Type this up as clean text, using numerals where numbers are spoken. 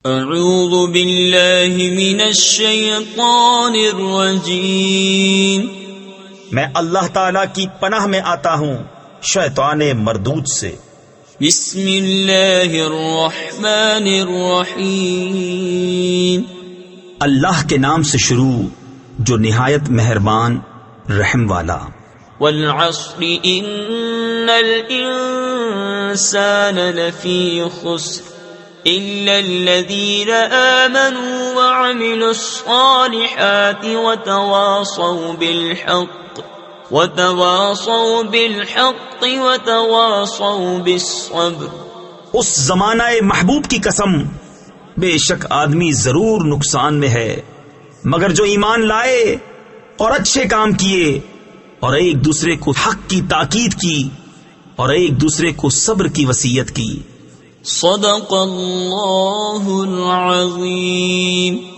اعوذ باللہ من الشیطان الرجیم، میں اللہ تعالی کی پناہ میں آتا ہوں شیطان مردود سے۔ بسم اللہ الرحمن الرحیم، اللہ کے نام سے شروع جو نہایت مہربان رحم والا۔ والعصر ان الانسان لفی خسر الا الذین آمنوا وعملوا الصالحات وتواصوا بالحق وتواصوا بالصبر۔ اس زمانہ محبوب کی قسم، بے شک آدمی ضرور نقصان میں ہے مگر جو ایمان لائے اور اچھے کام کیے اور ایک دوسرے کو حق کی تاکید کی اور ایک دوسرے کو صبر کی وصیت کی۔ صدق اللہ العظیم۔